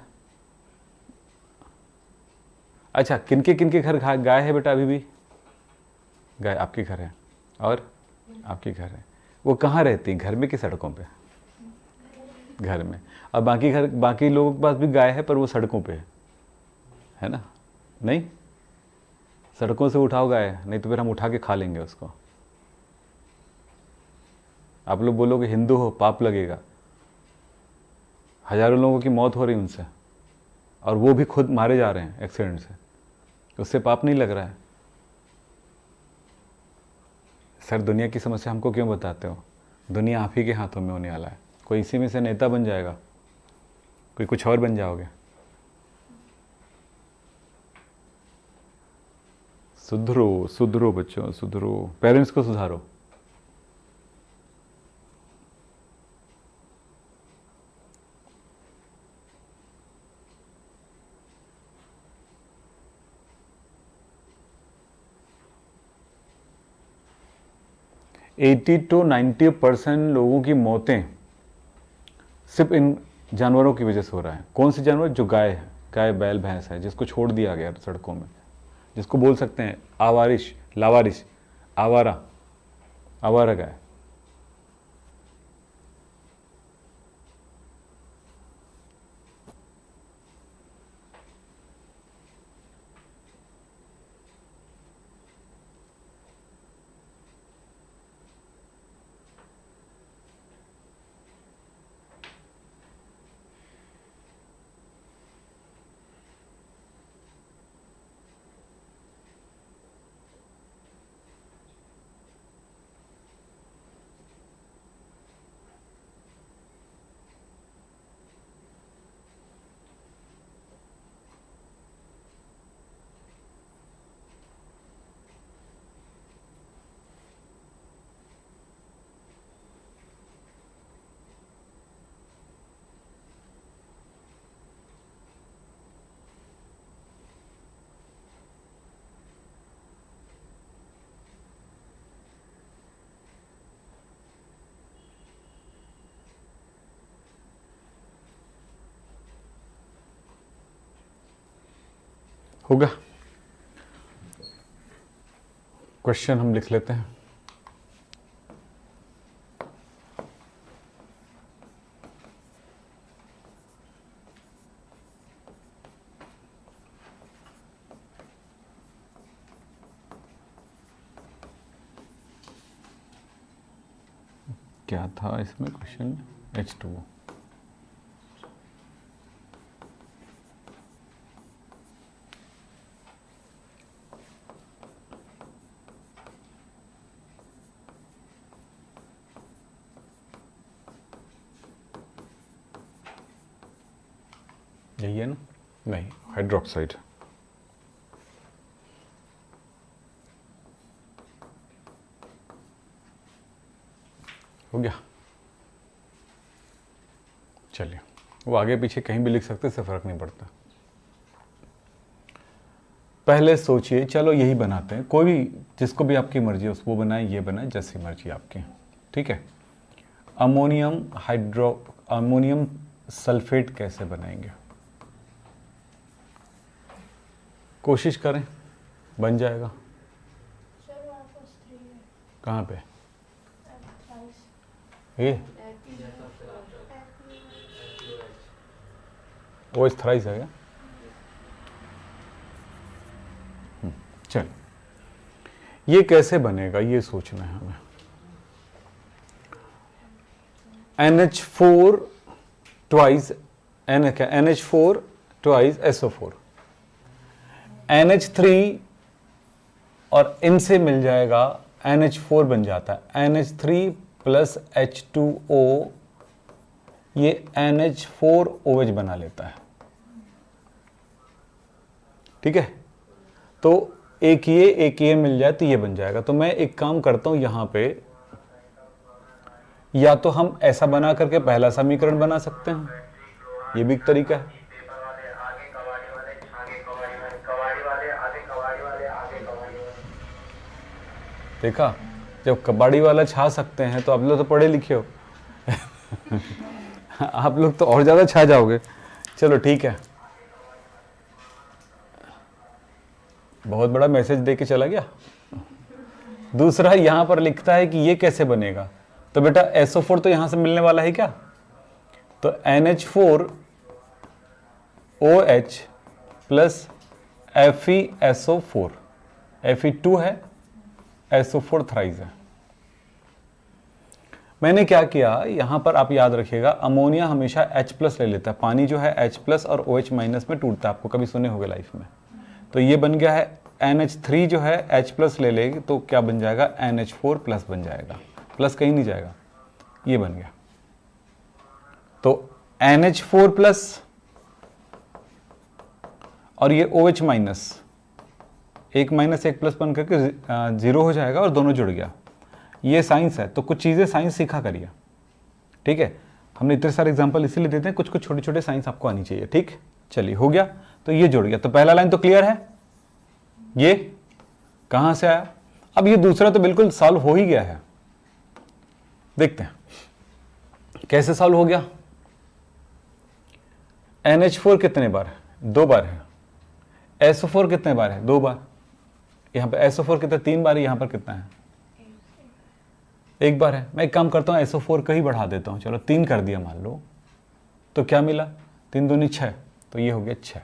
S1: अच्छा, किनके घर गाय है बेटा? अभी भी गाय आपके घर है और आपके घर है। वो कहाँ रहती है, घर में कि सड़कों पे? घर में। और बाकी लोगों के पास भी गाय है पर वो सड़कों पे है ना? नहीं, सड़कों से उठाओ गाय, नहीं तो फिर हम उठा के खा लेंगे उसको। आप लोग बोलोगे हिंदू हो पाप लगेगा, हजारों लोगों की मौत हो रही उनसे, और वो भी खुद मारे जा रहे हैं एक्सीडेंट से, उससे पाप नहीं लग रहा है? सर दुनिया की समस्या हमको क्यों बताते हो? दुनिया आप ही के हाथों में होने वाला है। कोई इसी में से नेता बन जाएगा, कोई कुछ और बन जाओगे। सुधरो सुधरो बच्चों, सुधरो, पेरेंट्स को सुधारो। एटी to 90% लोगों की मौतें सिर्फ इन जानवरों की वजह से हो रहा है। कौन से जानवर? जो गाय है, गाय बैल भैंस है, जिसको छोड़ दिया गया सड़कों में, जिसको बोल सकते हैं आवारिश, लावारिश, आवारा, आवारा गाय। होगा। क्वेश्चन हम लिख लेते हैं। क्या था इसमें क्वेश्चन? H2O। यही है ना? नहीं, हाइड्रोक्साइड। हो गया। चलिए, वो आगे पीछे कहीं भी लिख सकते, इससे फर्क नहीं पड़ता। पहले सोचिए, चलो यही बनाते हैं, कोई भी जिसको भी आपकी मर्जी है उसको बनाए, ये बनाए, जैसी मर्जी आपकी, ठीक है। अमोनियम सल्फेट कैसे बनाएंगे? कोशिश करें, बन जाएगा। कहाँ पे? ये वो इस थ्राइस है क्या? चल, ये कैसे बनेगा ये सोचना है हमें। NH4 twice NH4 twice SO4, NH3 और इनसे मिल जाएगा NH4 बन जाता है NH3 प्लस H2O, ये NH4OH बना लेता है। ठीक है, तो एक ये मिल जाए तो ये बन जाएगा। तो मैं एक काम करता हूं यहां पे, या तो हम ऐसा बना करके पहला समीकरण बना सकते हैं, ये भी एक तरीका है। देखा, जब कबाड़ी वाला छा सकते हैं तो आप लोग तो पढ़े लिखे हो आप लोग तो और ज्यादा छा जाओगे। चलो ठीक है, बहुत बड़ा मैसेज दे के चला गया। दूसरा यहां पर लिखता है कि ये कैसे बनेगा, तो बेटा SO4 तो यहां से मिलने वाला है क्या, तो NH4OH प्लस FeSO4, Fe2 है, SO4 थ्राइस है। मैंने क्या किया यहां पर, आप याद रखिएगा, अमोनिया हमेशा H प्लस ले लेता है, पानी जो है H प्लस और OH माइनस में टूटता है, आपको कभी सुने होंगे लाइफ में। तो ये बन गया है NH3 जो है H प्लस ले लेगी तो क्या बन जाएगा, NH4 प्लस बन जाएगा, प्लस कहीं नहीं जाएगा, ये बन गया। तो NH4 प्लस और ये OH माइनस, एक माइनस एक प्लस बन करके 0 हो जाएगा और दोनों जुड़ गया। ये साइंस है, तो कुछ चीज़ें साइंस सीखा करिए। ठीक है, हमने इतने सारे एग्जांपल इसीलिए देते हैं, कुछ कुछ छोटे छोटे साइंस आपको आनी चाहिए। ठीक, चलिए हो गया, तो ये जुड़ गया। तो पहला लाइन तो क्लियर है, ये कहां से आया। अब ये दूसरा तो बिल्कुल सॉल्व हो ही गया है, देखते हैं कैसे सॉल्व हो गया। NH4 कितने बार है, 2 बार है। SO4 कितने बार है, 2 बार। यहां पे SO4 कितना, 3 बार है, यहां पर कितना है, 1 बार है। मैं एक काम करता हूं, SO4 का ही बढ़ा देता हूं, चलो 3 कर दिया मान लो, तो क्या मिला, 3 दूनी 6, तो ये हो गया 6,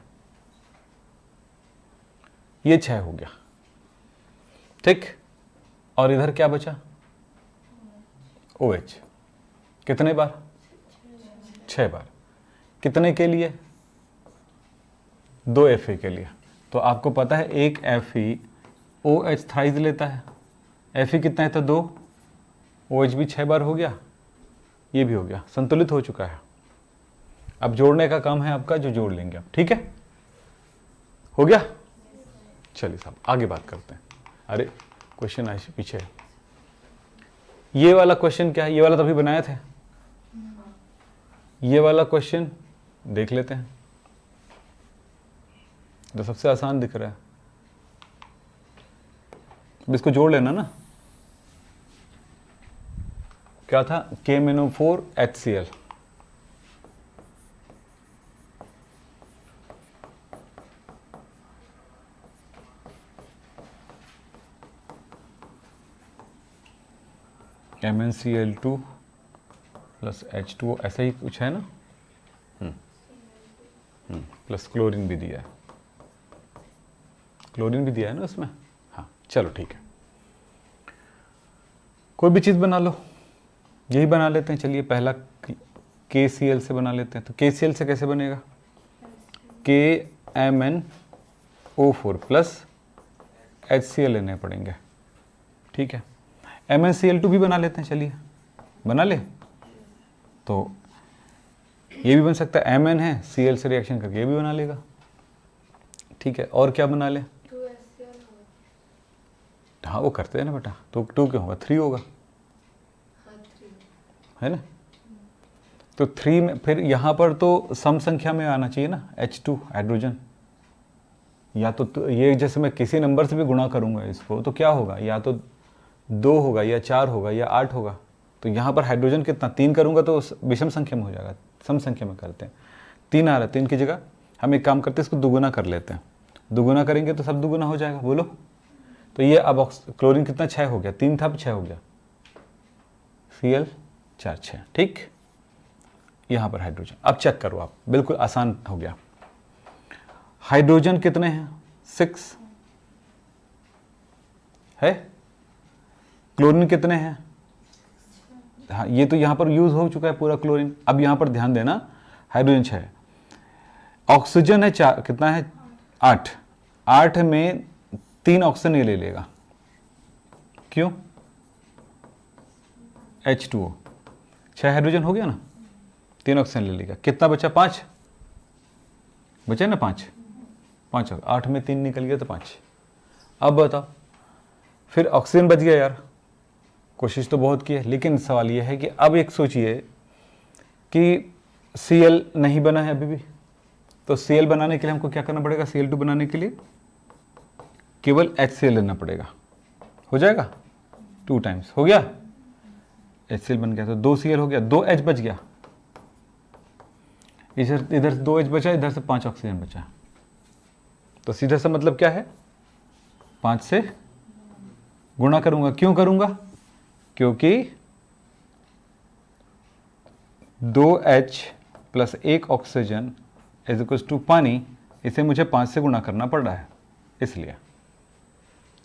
S1: ये 6 हो गया। ठीक, और इधर क्या बचा, OH कितने बार, 6 बार। कितने के लिए, 2 Fe के लिए। तो आपको पता है एक Fe OH थ्राइस लेता है, Fe कितना है, तो 2, OH भी 6 बार हो गया, ये भी हो गया, संतुलित हो चुका है। अब जोड़ने का काम है आपका, जो जोड़ लेंगे आप। ठीक है, हो गया। चलिए साहब आगे बात करते हैं। अरे क्वेश्चन आए पीछे, ये वाला क्वेश्चन क्या है, ये वाला तो अभी बनाया था, ये वाला क्वेश्चन देख लेते हैं, तो सबसे आसान दिख रहा है। अब इसको जोड़ लेना ना, क्या था, KMnO4 HCl, MnCl2 plus H2O, ऐसा ही कुछ है ना, प्लस क्लोरीन भी दिया है, क्लोरीन भी दिया है ना उसमें। हाँ चलो ठीक है, कोई भी चीज़ बना लो, यही बना लेते हैं। चलिए पहला KCl से बना लेते हैं। तो KCl से कैसे बनेगा, KMnO4 प्लस HCl लेने पड़ेंगे। ठीक है, MnCl2 भी बना लेते हैं, चलिए बना ले, तो ये भी बन सकता है, Mn है, Cl से रिएक्शन करके ये भी बना लेगा। ठीक है, और क्या बना ले,
S2: 2HCl होगा।
S1: हाँ वो करते हैं ना बेटा, तो 2 क्यों होगा, 3 होगा,
S2: हाँ 3
S1: है ना। तो 3 में फिर यहाँ पर तो सम संख्या में आना चाहिए ना, H2 हाइड्रोजन, या तो ये जैसे मैं किसी नंबर से भी गुणा करूँगा इसको तो क्या होगा, या तो 2 होगा या 4 होगा या 8 होगा। तो यहाँ पर हाइड्रोजन कितना, 3 करूँगा तो विषम संख्या में हो जाएगा, सम संख्या में करते हैं। 3 आ रहा है, 3 की जगह हम एक काम करते हैं, इसको दुगुना कर लेते हैं, दुगुना करेंगे तो सब दुगुना हो जाएगा, बोलो। तो ये अब क्लोरीन कितना, 6 हो गया, 3 था अब 6 हो गया, Cl 4 6। ठीक, यहाँ पर हाइड्रोजन, अब चेक करो आप, बिल्कुल आसान हो गया। हाइड्रोजन कितने हैं, 6 है, क्लोरीन कितने हैं, हाँ, ये तो यहाँ पर यूज हो चुका है पूरा क्लोरीन। अब यहाँ पर ध्यान देना, हाइड्रोजन 6, ऑक्सीजन है 4, कितना है 8, 8 में 3 ऑक्सीजन ये ले लेगा, क्यों? H2O, 6 हाइड्रोजन हो गया ना, 3 ऑक्सीजन ले लेगा, कितना बचा? 5 बचे ना, 5 5, 8 में 3 निकल गया तो 5। अब बताओ, फिर ऑक्सीजन बच गया यार, कोशिश तो बहुत की है, लेकिन सवाल यह है कि अब एक सोचिए कि Cl नहीं बना है अभी भी, तो Cl बनाने के लिए हमको क्या करना पड़ेगा? Cl2 बनाने के लिए केवल HCl लेना पड़ेगा, हो जाएगा 2 टाइम्स, हो गया, HCl बन गया, तो 2 Cl हो गया, 2 H बच गया, इधर 2 H बचा, इधर से 5 ऑक्सीजन बचा, तो सीधा सा मतलब क्या है? 5 से गुणा करूंगा, क्यों करूंगा? क्योंकि 2H plus 1 oxygen is equal to pani, इसे मुझे 5 से गुणा करना पड़ रहा है, इसलिए।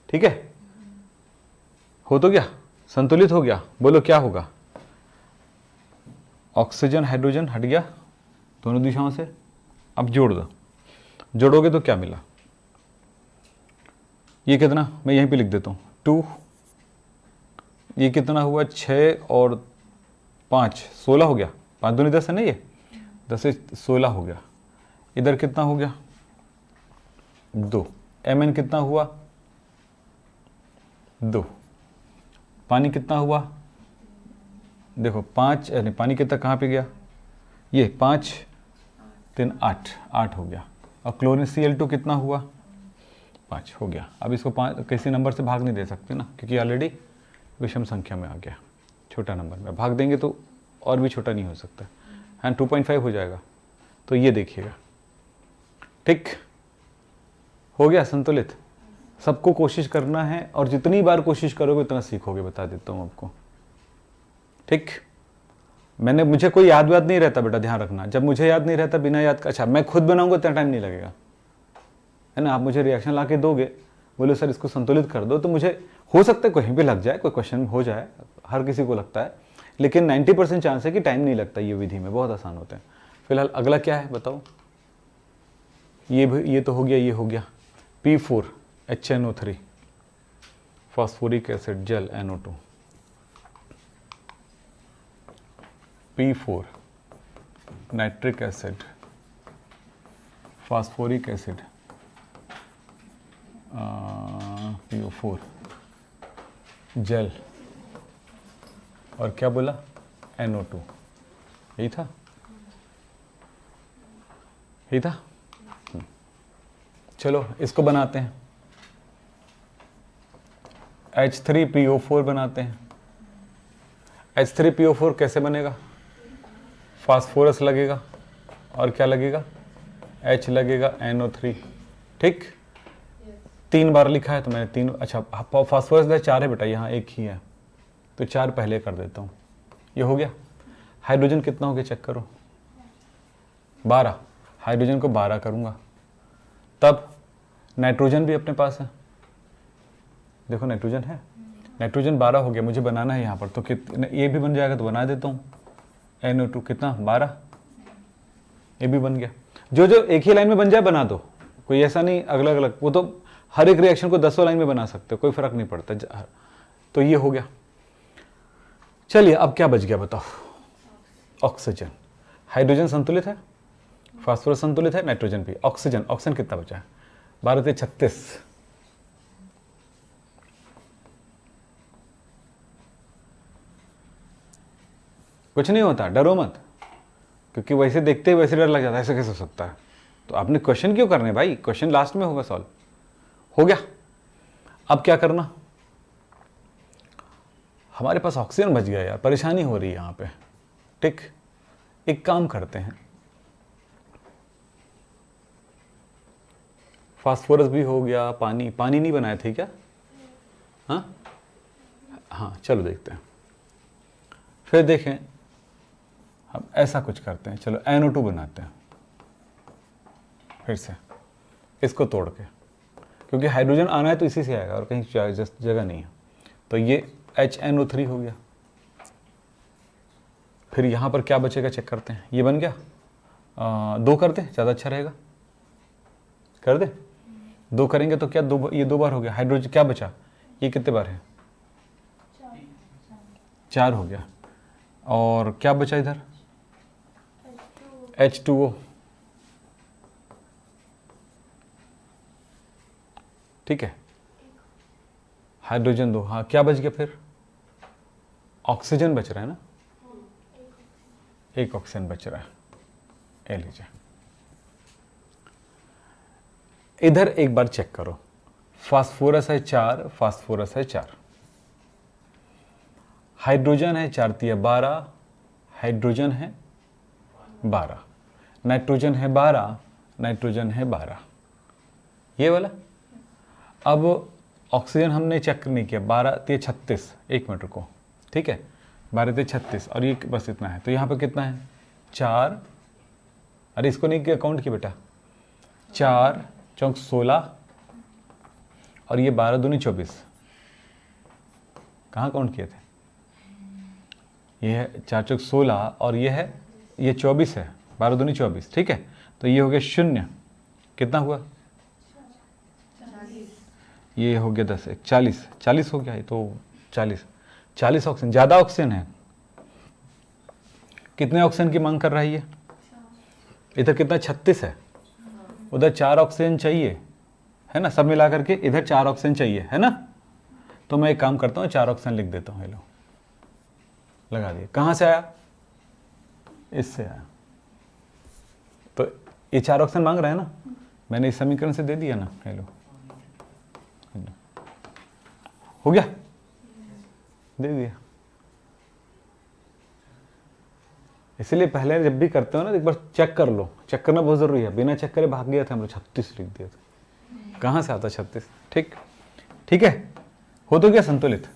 S1: ठीक है, हो तो गया, संतुलित हो गया। बोलो क्या होगा? ऑक्सीजन हाइड्रोजन हट गया दोनों दिशाओं से, अब जोड़ दो, जोड़ोगे तो क्या मिला? ये कितना, मैं यहीं पे लिख देता हूँ 2, ये कितना हुआ? 6 और 5 16 हो गया, 5 दूनी 10 है नहीं, ये 10 से 16 हो गया, इधर कितना हो गया? 2, Mn कितना हुआ? 2, पानी कितना हुआ? देखो 5, यानी पानी कितना कहाँ पे गया? ये 5 3 8, 8 हो गया, और क्लोरीन Cl2 कितना हुआ? 5 हो गया। अब इसको 5 किसी नंबर से भाग नहीं दे सकते ना, क्योंकि ऑलरेडी विषम संख्या में आ गया, छोटा नंबर में भाग देंगे तो और भी छोटा नहीं हो सकता, है 2.5 हो जाएगा। तो ये देखिएगा, ठीक हो गया, संतुलित। सबको कोशिश करना है, और जितनी बार कोशिश करोगे उतना सीखोगे, बता देता हूँ आपको, ठीक। मुझे कोई याद वाद नहीं रहता बेटा, ध्यान रखना, जब मुझे याद नहीं रहता बिना याद का, अच्छा मैं खुद बनाऊंगा इतना टाइम नहीं लगेगा, है ना। आप मुझे रिएक्शन ला के दोगे, बोलो सर इसको संतुलित कर दो, तो मुझे हो सकता है कहीं पे लग जाए, कोई क्वेश्चन हो जाए, हर किसी को लगता है, लेकिन 90% चांस है कि टाइम नहीं लगता, ये विधि में बहुत आसान होते हैं। फिलहाल अगला क्या है बताओ? ये तो हो गया, ये हो गया P4 HNO3, फास्फोरिक एसिड जल NO2, P4 nitric acid, phosphoric acid, PO4 जल, और क्या बोला? NO2, यही था, यही था। चलो इसको बनाते हैं, H3PO4 बनाते हैं। H3PO4 कैसे बनेगा? फास्फोरस लगेगा, और क्या लगेगा? H लगेगा, NO3, ठीक। 3 बार लिखा है तो मैंने 3, अच्छा फास्फोरस 4 है बेटा, यहाँ 1 ही है, तो 4 पहले कर देता हूँ, ये हो गया। हाइड्रोजन कितना हो गया चेक करो? 12, हाइड्रोजन को 12 करूँगा, तब नाइट्रोजन भी अपने पास है, देखो नाइट्रोजन है, नाइट्रोजन 12 हो गया, मुझे बनाना है यहाँ पर, तो कितना ये भी बन जाएगा, तो बना देता हूँ। NO2 कितना? 12, ये भी बन गया। जो जो एक ही लाइन में बन जाए बना दो, कोई ऐसा नहीं अलग अलग, वो तो हर एक रिएक्शन को 10 लाइन में बना सकते हो, कोई फर्क नहीं पड़ता। तो ये हो गया। चलिए अब क्या बच गया बताओ? ऑक्सीजन। हाइड्रोजन संतुलित है, फास्फोरस संतुलित है, नाइट्रोजन भी। ऑक्सीजन कितना बचा है? 12 से 36, कुछ नहीं होता, डरो मत, क्योंकि वैसे देखते ही वैसे डर लग जाता है, ऐसे कैसे हो सकता है। तो आपने क्वेश्चन क्यों करने भाई, क्वेश्चन लास्ट में होगा सॉल्व। हो गया। अब क्या करना? हमारे पास ऑक्सीजन बच गया यार, परेशानी हो रही है यहाँ पे, ठीक। एक काम करते हैं, फास्फोरस भी हो गया, पानी नहीं बनाए थे क्या? हाँ चलो देखते हैं, फिर देखें। हम ऐसा कुछ करते हैं, चलो NO2 बनाते हैं फिर से, इसको तोड़ के, क्योंकि हाइड्रोजन आना है तो इसी से आएगा, और कहीं जगह नहीं है। तो ये HNO3 हो गया, फिर यहाँ पर क्या बचेगा चेक करते हैं। ये बन गया, 2 कर दे, ज़्यादा अच्छा रहेगा। कर दे, 2 करेंगे तो क्या ये 2 बार हो गया। हाइड्रोजन क्या बचा, ये कितने बार है, 4 हो गया। और क्या बचा इधर, H2O, ठीक है। हाइड्रोजन 2, हाँ क्या बच गया फिर, ऑक्सीजन बच रहा है ना, एक ऑक्सीजन बच रहा है। ये लीजिए, इधर एक बार चेक करो, फास्फोरस है 4, फास्फोरस है 4, हाइड्रोजन है 4 तिया 12, हाइड्रोजन है 12, नाइट्रोजन है 12, नाइट्रोजन है 12, ये वाला। अब ऑक्सीजन हमने चेक नहीं किया, 12 तिया 36, 1 मिनट को, ठीक है, 12 तिया 36, और ये बस इतना है। तो यहाँ पे कितना है, 4, अरे इसको नहीं किया काउंट किया बेटा, 4 चौक 16, और ये 12 दूनी 24, कहाँ काउंट किए थे, ये है 4 चौक 16, और ये है, ये 24 है, 12 दूनी 24, ठीक है। तो ये हो गया 0, कितना हुआ, ये हो गया 10, 40, 40 हो गया, ये तो 40 ऑक्सीजन, ज़्यादा ऑक्सीजन है। कितने ऑक्सीजन की मांग कर रहा है ये, इधर कितना 36 है, उधर 4 ऑक्सीजन चाहिए, है ना, सब मिला करके इधर 4 ऑक्सीजन चाहिए, है ना। तो मैं एक काम करता हूँ, 4 ऑक्सीजन लिख देता हूँ, हेलो लगा दिए। कहाँ से आया, इससे आया। तो ये 4 ऑक्सीजन मांग रहा है ना, मैंने इस समीकरण से दे दिया ना, हेलो हो गया, दे दिया। इसलिए पहले जब भी करते हो ना, एक बार चेक कर लो, चेक करना बहुत जरूरी है। बिना चेक करे भाग गया था, हमने 36 लिख दिया था, कहाँ से आता 36, ठीक, ठीक है। हो तो गया संतुलित।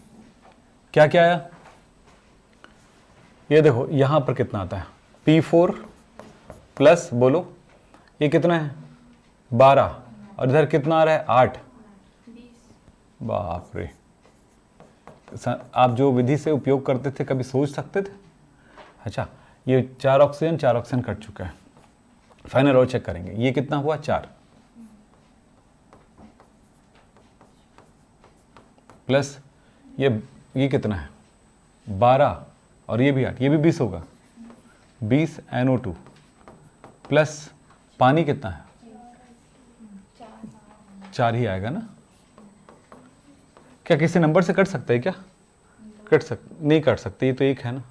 S1: क्या क्या आया, ये देखो यहां पर कितना आता है, P4 प्लस, बोलो ये कितना है 12, और इधर कितना आ रहा है 8, बाप रे। आप जो विधि से उपयोग करते थे कभी सोच सकते थे। अच्छा, ये 4 ऑक्सीजन कट चुका है। फाइनल और चेक करेंगे, ये कितना हुआ 4 प्लस ये कितना है 12, और ये भी 8, ये भी 20 होगा, 20 NO2 प्लस पानी कितना है 4 ही आएगा ना। क्या किसी नंबर से कट सकता है क्या, नहीं कट सकते, ये तो एक है ना,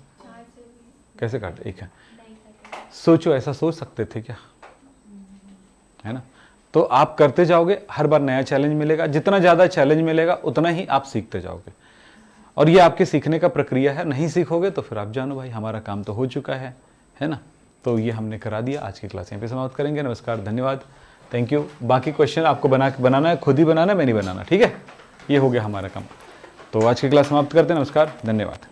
S1: कैसे काट, एक है। सोचो, ऐसा सोच सकते थे क्या, है ना। तो आप करते जाओगे, हर बार नया चैलेंज मिलेगा, जितना ज़्यादा चैलेंज मिलेगा उतना ही आप सीखते जाओगे, और ये आपके सीखने का प्रक्रिया है। नहीं सीखोगे तो फिर आप जानो भाई हमारा काम तो हो चुका है ना। तो ये हमने करा दिया। आज की क्लास यहाँ पे समाप्त करेंगे। नमस्कार, धन्यवाद, थैंक यू। बाकी क्वेश्चन आपको बनाना है, खुद ही बनाना है, मैं नहीं बनाना, ठीक है। ये हो गया हमारा काम। तो आज की क्लास समाप्त करते हैं। नमस्कार, धन्यवाद।